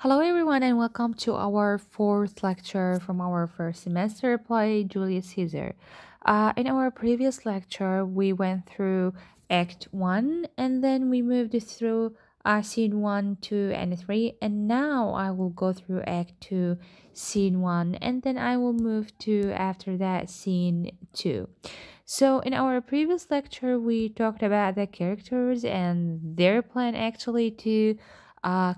Hello, everyone, and welcome to our fourth lecture from our first semester play Julius Caesar. In our previous lecture, we went through Act 1 and then we moved through Scene 1, 2, and 3. And now I will go through Act 2, Scene 1, and then I will move to, after that, Scene 2. So, in our previous lecture, we talked about the characters and their plan actually to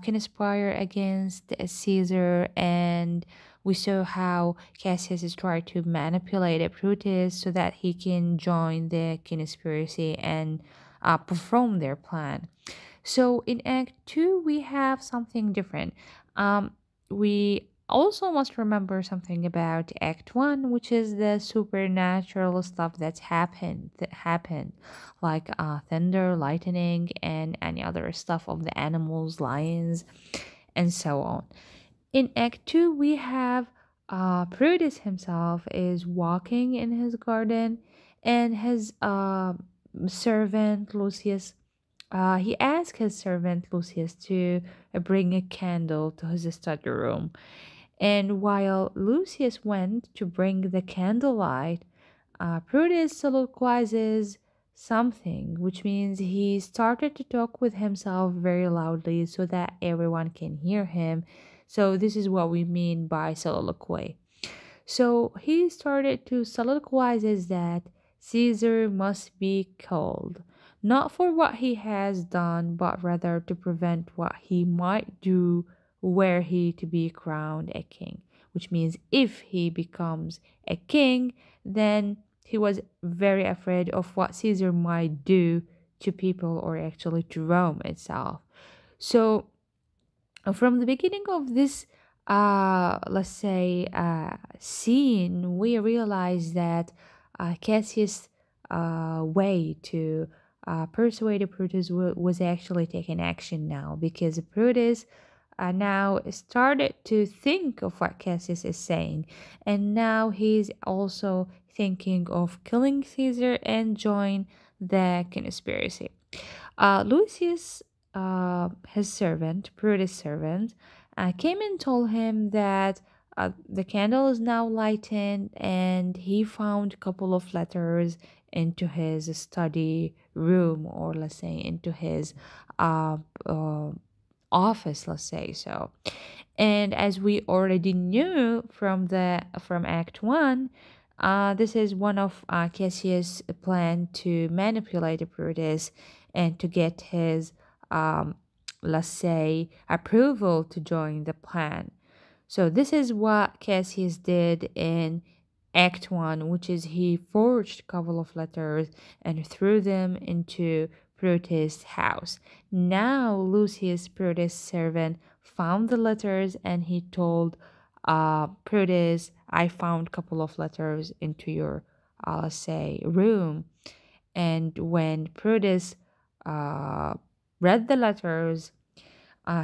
conspire against Caesar, and we saw how Cassius is trying to manipulate Brutus so that he can join the conspiracy and perform their plan. So in Act 2, we have something different. We also must remember something about Act 1, which is the supernatural stuff that happened, like thunder, lightning, and any other stuff of the animals, lions, and so on. In Act 2, we have Brutus himself is walking in his garden, and his servant Lucius he asked his servant Lucius to bring a candle to his study room. And while Lucius went to bring the candlelight, Brutus soliloquizes something, which means he started to talk with himself very loudly so that everyone can hear him. So, this is what we mean by soliloquy. So, he started to soliloquize that Caesar must be killed, not for what he has done, but rather to prevent what he might do were he to be crowned a king. Which means if he becomes a king, then he was very afraid of what Caesar might do to people or actually to Rome itself. So, from the beginning of this let's say scene, we realize that Cassius way to persuade Brutus was actually taking action now, because Brutus now started to think of what Cassius is saying, and now he's also thinking of killing Caesar and join the conspiracy. Lucius, his servant, Brutus' servant, came and told him that the candle is now lightened, and he found a couple of letters into his study room, or let's say into his uh, uh, office, let's say so. And as we already knew from Act 1, this is one of Cassius' plan to manipulate Brutus and to get his, um, let's say, approval to join the plan. So this is what Cassius did in Act 1, which is he forged a couple of letters and threw them into Brutus' house. Now Lucius, Brutus' servant, found the letters, and he told Brutus, I found a couple of letters into your, say, room. And when Brutus uh, read the letters,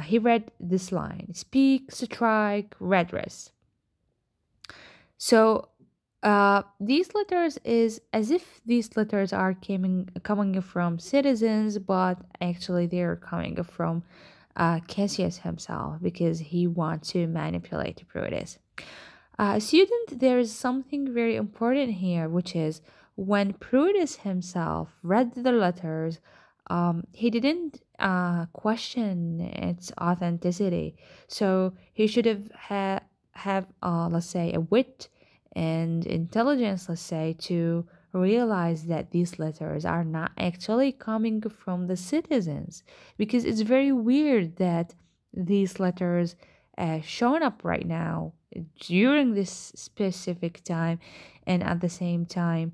he read this line: speak, strike, redress. So these letters is as if these letters are coming from citizens, but actually they're coming from Cassius himself, because he wants to manipulate Brutus. Student, there is something very important here, which is when Brutus himself read the letters, he didn't question its authenticity. So he should have let's say, a wit and intelligence, let's say, to realize that these letters are not actually coming from the citizens, because it's very weird that these letters shown up right now during this specific time, and at the same time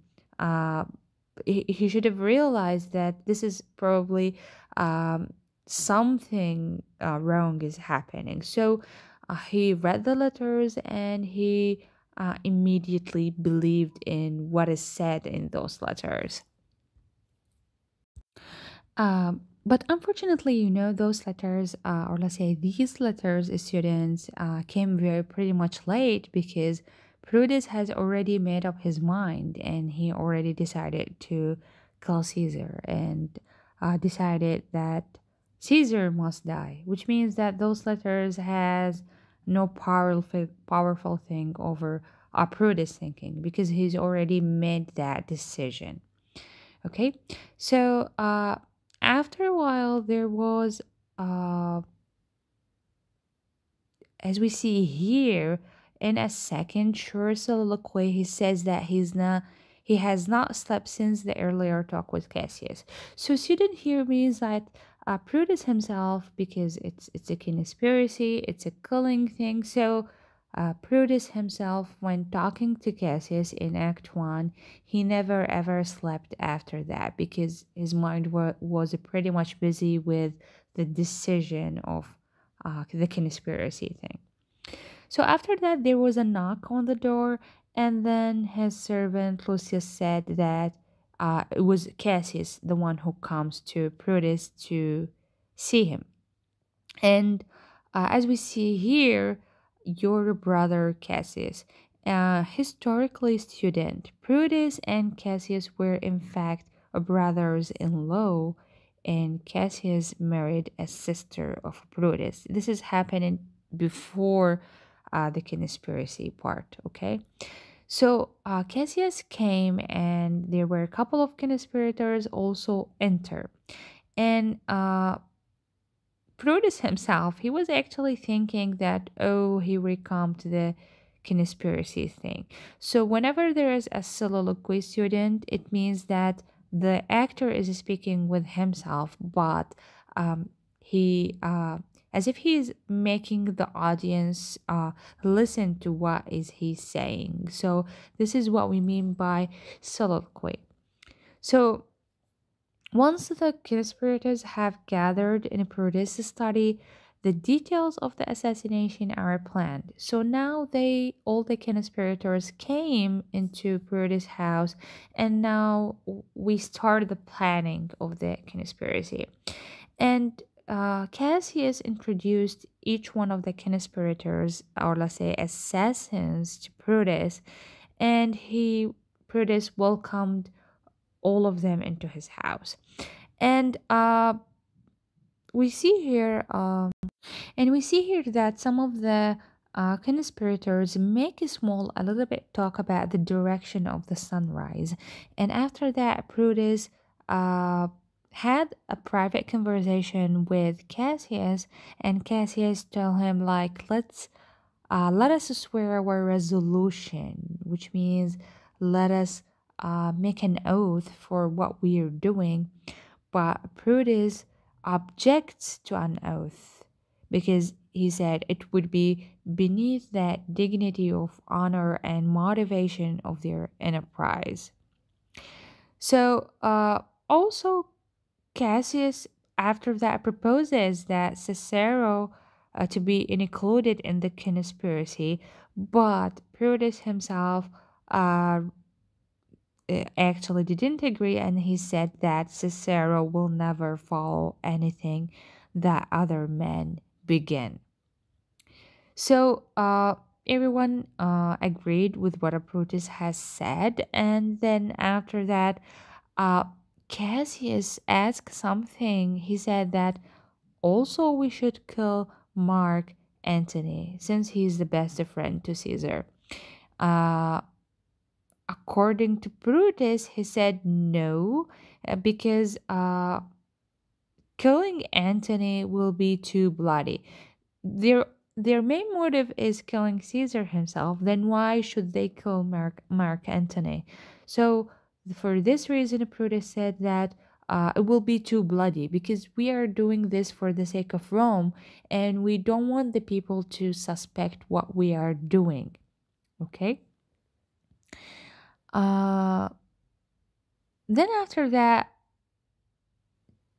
he should have realized that this is probably something wrong is happening. So he read the letters, and he immediately believed in what is said in those letters. But unfortunately, those letters, or let's say these letters, students, came very pretty much late, because Brutus has already made up his mind, and he already decided to kill Caesar, and decided that Caesar must die, which means that those letters has no powerful thing over Brutus thinking because he's already made that decision. Okay, so after a while, there was uh, as we see here in a second short soliloquy, he says that he has not slept since the earlier talk with Cassius. So student here means that Brutus himself, because it's a conspiracy, it's a killing thing. So Brutus himself, when talking to Cassius in Act 1, he never ever slept after that because his mind was pretty much busy with the decision of the conspiracy thing. So after that, there was a knock on the door, and then his servant Lucius said that it was Cassius, the one who comes to Brutus to see him. And as we see here, your brother Cassius, historically student, Brutus and Cassius were in fact brothers-in-law, and Cassius married a sister of Brutus. This is happening before the conspiracy part, okay? So Cassius came, and there were a couple of conspirators also enter. And Brutus himself, he was actually thinking that, oh, he will come to the conspiracy thing. So whenever there is a soliloquy student, it means that the actor is speaking with himself, but he, as if he is making the audience listen to what is he saying. So this is what we mean by soliloquy. So once the conspirators have gathered in a Brutus study, the details of the assassination are planned. So now all the conspirators came into Brutus' house, and now we start the planning of the conspiracy. And Cassius introduced each one of the conspirators, or let's say assassins, to Brutus, and Brutus welcomed all of them into his house. And we see here we see here that some of the conspirators make a little bit talk about the direction of the sunrise. And after that, Brutus had a private conversation with Cassius, and Cassius told him like, let us swear our resolution, which means let us make an oath for what we are doing. But Brutus objects to an oath because he said it would be beneath that dignity of honor and motivation of their enterprise. So, also, Cassius, after that, proposes that Cicero to be included in the conspiracy, but Brutus himself uh, actually didn't agree, and he said that Cicero will never follow anything that other men begin. So everyone agreed with what Brutus has said, and then after that, uh, Cassius asked something. He said that also we should kill Mark Antony since he's the best friend to Caesar. Uh, According to Brutus, he said no, because killing Antony will be too bloody. Their their main motive is killing Caesar himself. Then why should they kill Mark Antony? So for this reason, Brutus said that it will be too bloody because we are doing this for the sake of Rome, and we don't want the people to suspect what we are doing. Okay. Uh, then after that,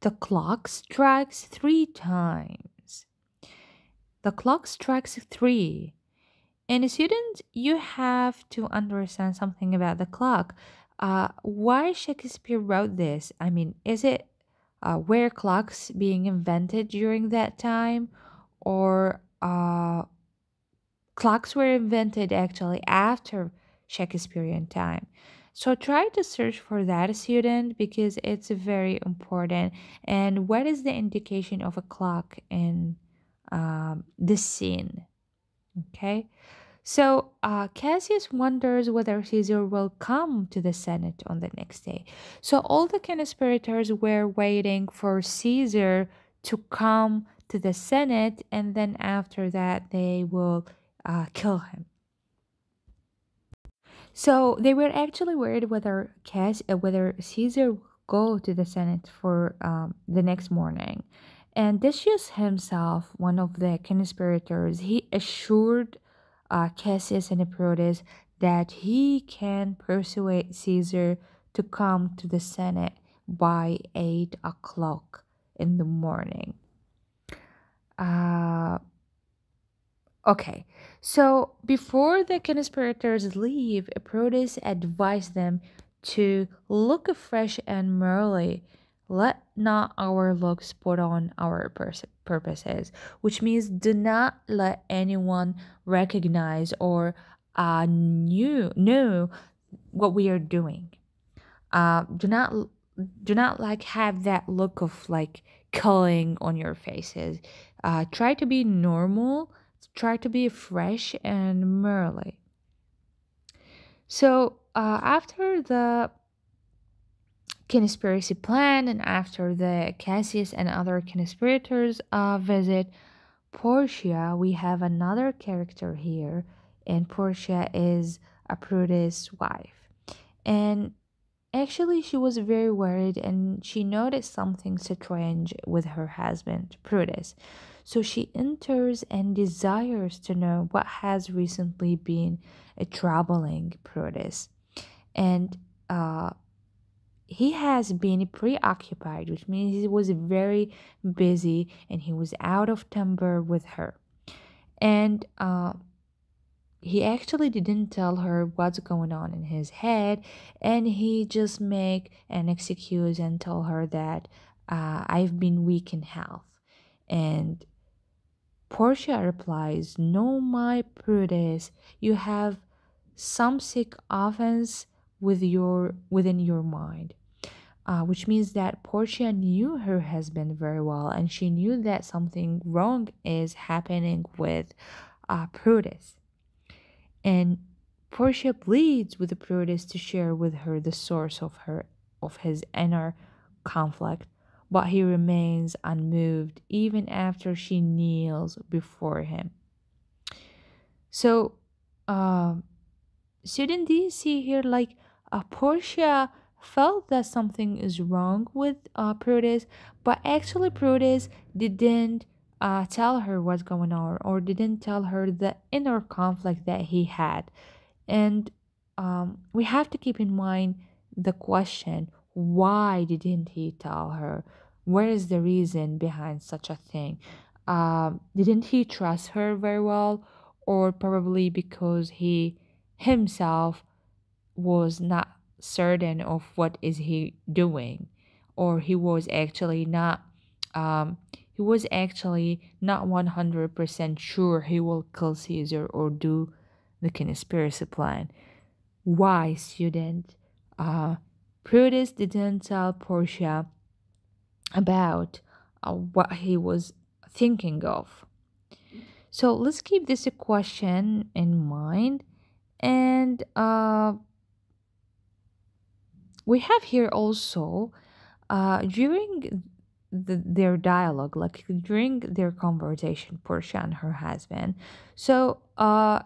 the clock strikes 3 times. The clock strikes 3. And students, you have to understand something about the clock. Why Shakespeare wrote this? I mean, is it were clocks being invented during that time, or clocks were invented actually after Shakespearean time? So try to search for that, student, because it's very important. And what is the indication of a clock in this scene? Okay. So Cassius wonders whether Caesar will come to the Senate on the next day. So all the conspirators were waiting for Caesar to come to the Senate, and then after that, they will kill him. So they were actually worried whether Caesar will go to the Senate for the next morning. And Decius himself, one of the conspirators, he assured Cassius and Eperitus that he can persuade Caesar to come to the Senate by 8 o'clock in the morning. Uh, Okay, so before the conspirators leave, Proteus advised them to look fresh and merely. Let not our looks put on our purposes, which means do not let anyone recognize or know what we are doing. Do not like have that look of like culling on your faces. Try to be normal, try to be fresh and merly. So after the conspiracy plan and after the Cassius and other conspirators visit Portia, we have another character here, and Portia is a Brutus' wife. And actually, she was very worried and she noticed something strange with her husband, Brutus. So she enters and desires to know what has recently been troubling Brutus. And he has been preoccupied, which means he was very busy and he was out of temper with her. And he actually didn't tell her what's going on in his head, and he just make an excuse and tell her that I've been weak in health. And Portia replies, no, my Prudence, you have some sick offense within your mind. Which means that Portia knew her husband very well, and she knew that something wrong is happening with Prudence. And Portia pleads with Proteus to share with her the source of his inner conflict, but he remains unmoved even after she kneels before him. So, um, shouldn't you see here like Portia felt that something is wrong with Proteus, but actually Proteus didn't tell her what's going on or didn't tell her the inner conflict that he had. And we have to keep in mind the question, why didn't he tell her? Where is the reason behind such a thing? Didn't he trust her very well? Or probably because he himself was not certain of what is he doing, or he was actually not 100% sure he will kill Caesar or do the conspiracy plan. Why, student? Brutus didn't tell Portia about what he was thinking of. So let's keep this a question in mind. And we have here also during their dialogue, like during their conversation, Portia and her husband. So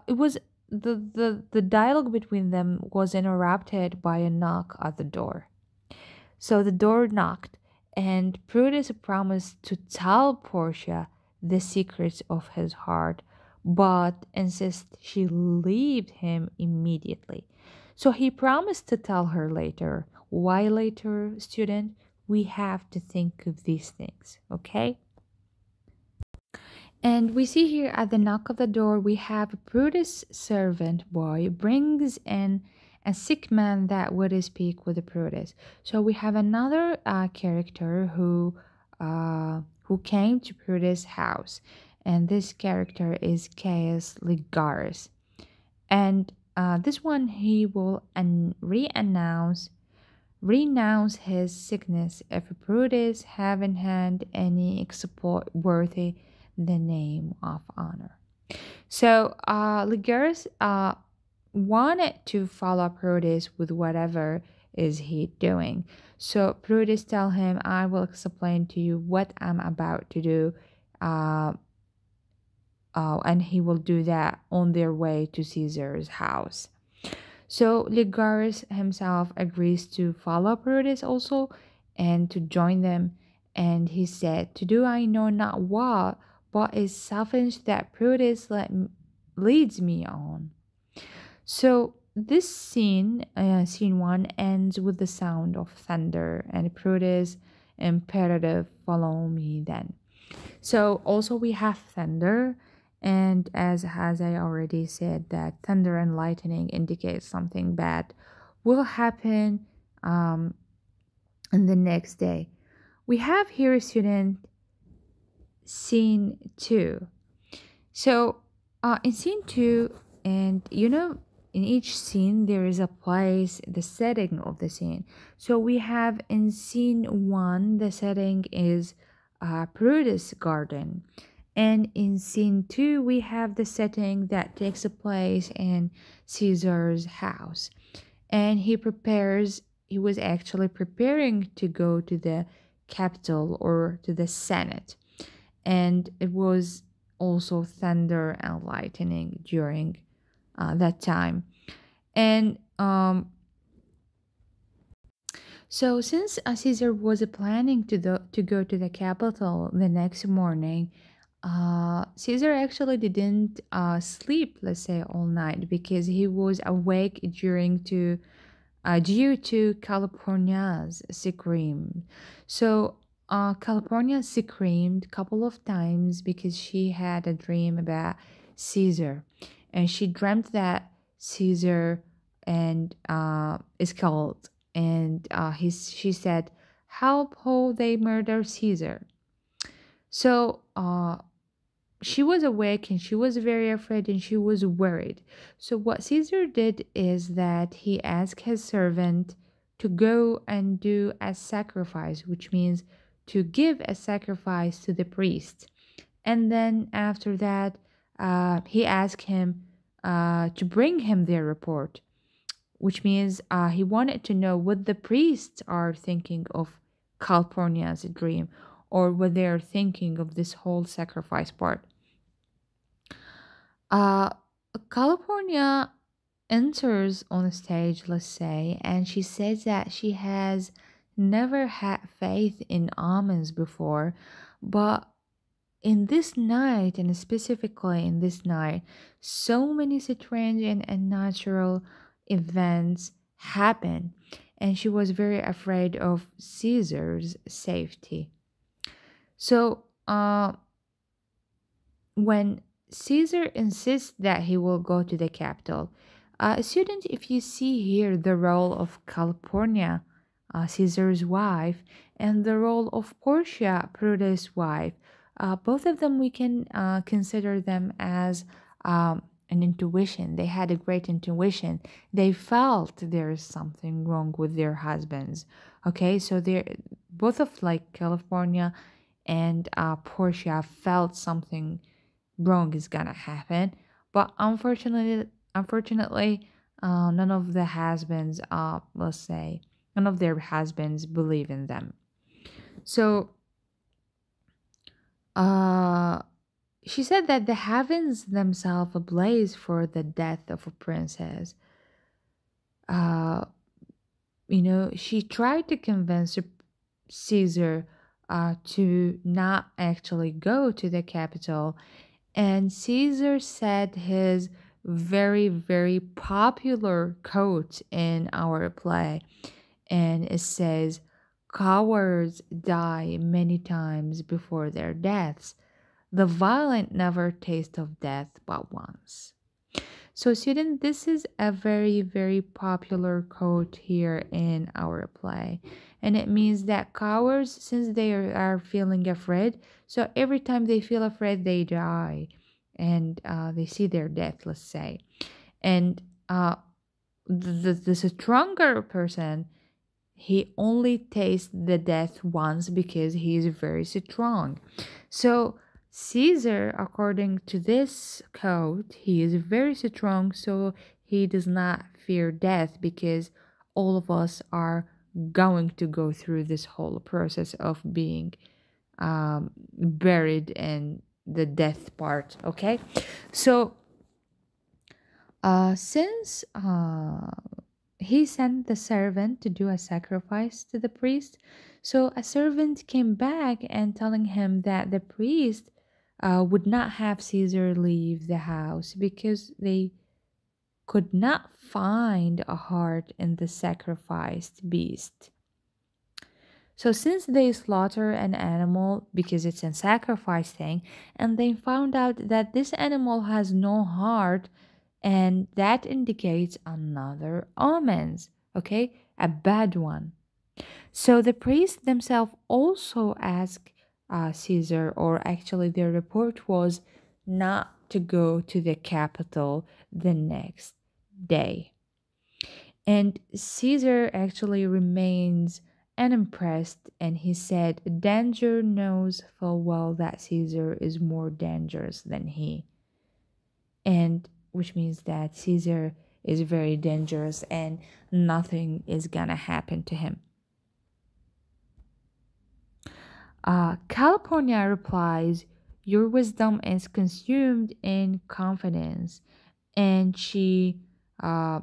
it was the dialogue between them was interrupted by a knock at the door. So the door knocked, and Prudence promised to tell Portia the secrets of his heart, but insists she leave him immediately. So he promised to tell her later. Why later, student? We have to think of these things, okay? And we see here at the knock of the door, we have a Brutus servant boy brings in a sick man that would speak with the Brutus. So we have another character who came to Brutus' house, and this character is Caius Ligaris. And this one he will renounce his sickness if Brutus have in hand any exploit worthy the name of honor. So Ligurus wanted to follow Brutus with whatever is he doing. So Brutus tell him, I will explain to you what I'm about to do. Uh, and he will do that on their way to Caesar's house. So Ligaris himself agrees to follow Brutus also and to join them. And he said, to do I know not what, but is selfish that Brutus leads me on. So this scene, scene one, ends with the sound of thunder and Brutus imperative, follow me then. So also we have thunder, and as I already said, that thunder and lightning indicates something bad will happen in the next day. We have here student scene two. So in scene two, and in each scene there is a place, the setting of the scene. So we have in scene one, the setting is Brutus garden. And in scene two, we have the setting that takes place in Caesar's house. And he was actually preparing to go to the capital or to the Senate. And it was also thunder and lightning during that time. And so since Caesar was planning to go to the capital the next morning, Caesar actually didn't sleep, let's say, all night because he was awake due to California's scream. So California screamed a couple of times because she had a dream about Caesar, and she dreamt that Caesar and is killed, and she said, "Help! How they murder Caesar." So she was awake and she was very afraid and she was worried. So, what Caesar did is that he asked his servant to go and do a sacrifice, which means to give a sacrifice to the priest. And then after that, he asked him to bring him their report, which means he wanted to know what the priests are thinking of California's dream or what they are thinking of this whole sacrifice part. Uh, California enters on stage, let's say, and she says that she has never had faith in omens before, but in this night, and specifically in this night, so many strange and unnatural events happen, and she was very afraid of Caesar's safety. So, when Caesar insists that he will go to the capital, student, if you see here the role of California, Caesar's wife, and the role of Portia, Brutus' wife, both of them we can consider them as an intuition. They had a great intuition. They felt there is something wrong with their husbands. Okay, so they're both of like California and Portia felt something wrong is gonna happen, but unfortunately, none of the husbands, let's say, none of their husbands believe in them. So, uh, she said that the heavens themselves ablaze for the death of a princess. Uh, she tried to convince Caesar to not actually go to the capital, and Caesar said his very, very popular quote in our play. And it says, cowards die many times before their deaths. The violent never taste of death but once. So, student, this is a very, very popular quote here in our play. And it means that cowards, since they are feeling afraid, so every time they feel afraid, they die and they see their death, let's say. And uh, the stronger person, he only tastes the death once because he is very strong. So Caesar, according to this code, he is very strong, so he does not fear death because all of us are going to go through this whole process of being buried in the death part. Okay, so since he sent the servant to do a sacrifice to the priest. So a servant came back and telling him that the priest would not have Caesar leave the house because they could not find a heart in the sacrificed beast. So since they slaughter an animal because it's a sacrifice thing, and they found out that this animal has no heart, and that indicates another omens, okay, a bad one. So the priests themselves also asked Caesar, or actually their report was not to go to the capital the next day. And Caesar actually remains unimpressed, and he said, Danger knows full well that Caesar is more dangerous than he. And which means that Caesar is very dangerous and nothing is gonna happen to him. California replies, Your wisdom is consumed in confidence. And she uh,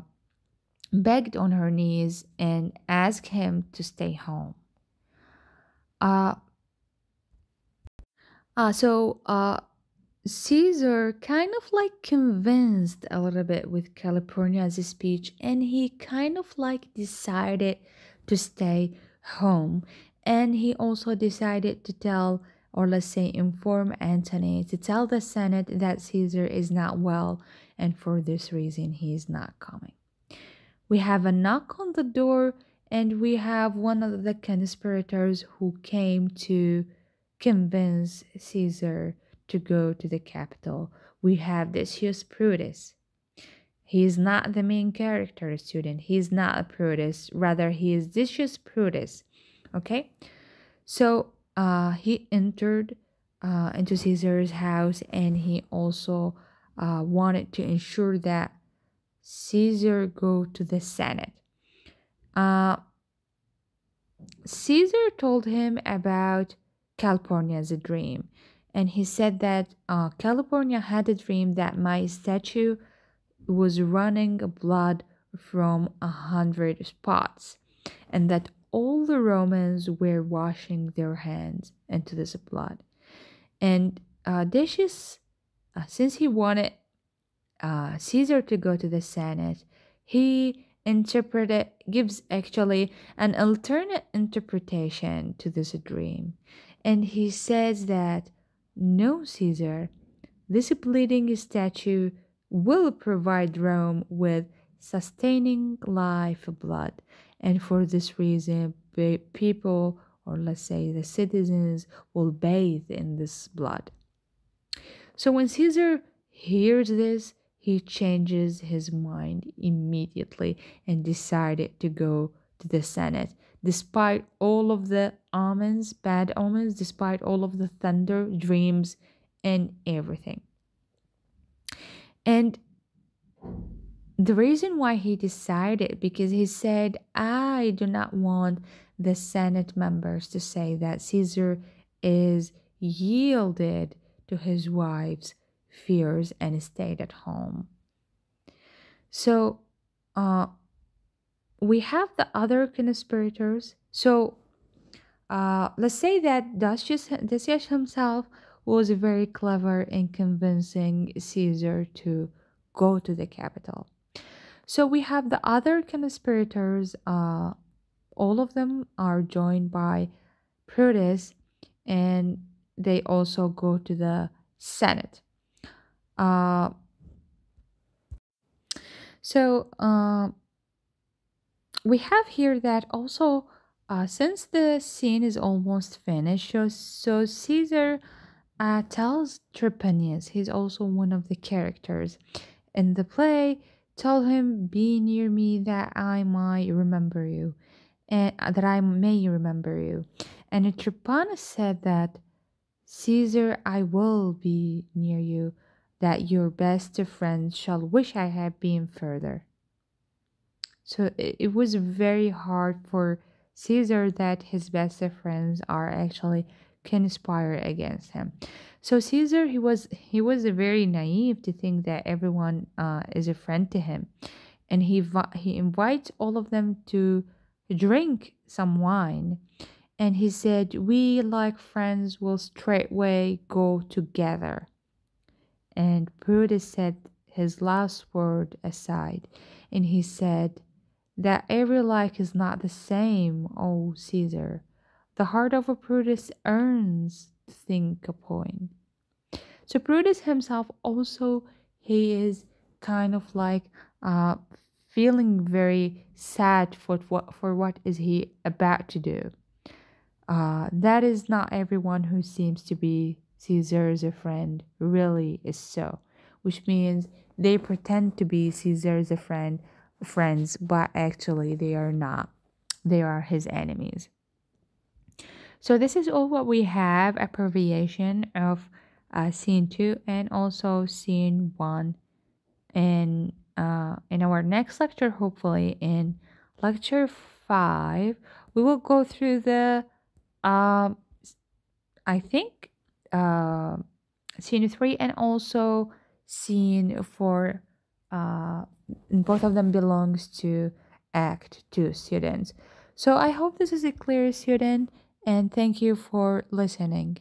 begged on her knees and asked him to stay home. Uh, so Caesar kind of like convinced a little bit with California's speech, and he kind of like decided to stay home. And he also decided to tell, or let's say, inform Antony to tell the Senate that Caesar is not well, and for this reason, he is not coming. We have a knock on the door, and we have one of the conspirators who came to convince Caesar to go to the capital. We have Decius Brutus. He is not the main character, student. He is not a Brutus. Rather, he is Decius Brutus. Okay? So he entered into Caesar's house, and he also wanted to ensure that Caesar go to the Senate. Uh, Caesar told him about California's dream, and he said that California had a dream that my statue was running blood from 100 spots, and that all the Romans were washing their hands into this blood. And Decius, since he wanted Caesar to go to the Senate, he gives actually an alternate interpretation to this dream. And he says that, no, Caesar, this bleeding statue will provide Rome with sustaining life blood. And for this reason, people, or let's say the citizens, will bathe in this blood. So when Caesar hears this, he changes his mind immediately and decided to go to the Senate. Despite all of the omens, bad omens, despite all of the thunder, dreams, and everything. And the reason why he decided, because he said, I do not want the Senate members to say that Caesar is yielded to his wife's fears and stayed at home. So we have the other conspirators. So let's say that Decius himself was very clever in convincing Caesar to go to the capital. So we have the other conspirators. All of them are joined by Brutus, and they also go to the Senate. Uh, so we have here that also, since the scene is almost finished, so Caesar tells Tryphaeus, he's also one of the characters in the play, Tell him, be near me that I might remember you, and that I may remember you. And Tryphaena said that, Caesar, I will be near you, that your best of friends shall wish I had been further. So it was very hard for Caesar that his best of friends are actually conspire against him. So Caesar, he was very naive to think that everyone is a friend to him, and he invites all of them to drink some wine, and he said, "We like friends will straightway go together." And Brutus said his last word aside, and he said that every like is not the same, O Caesar. The heart of a Brutus earns to think a point. So Brutus himself also, he is kind of like uh feeling very sad for what is he about to do. That is not everyone who seems to be Caesar's a friend really is so, which means they pretend to be Caesar's a friends, but actually they are not. They are his enemies. So this is all what we have abbreviation of scene 2 and also scene 1 in our next lecture, hopefully in lecture 5, we will go through the um I think uh, scene 3 and also scene 4. Uh, both of them belongs to Act 2 students. So I hope this is a clear student, and thank you for listening.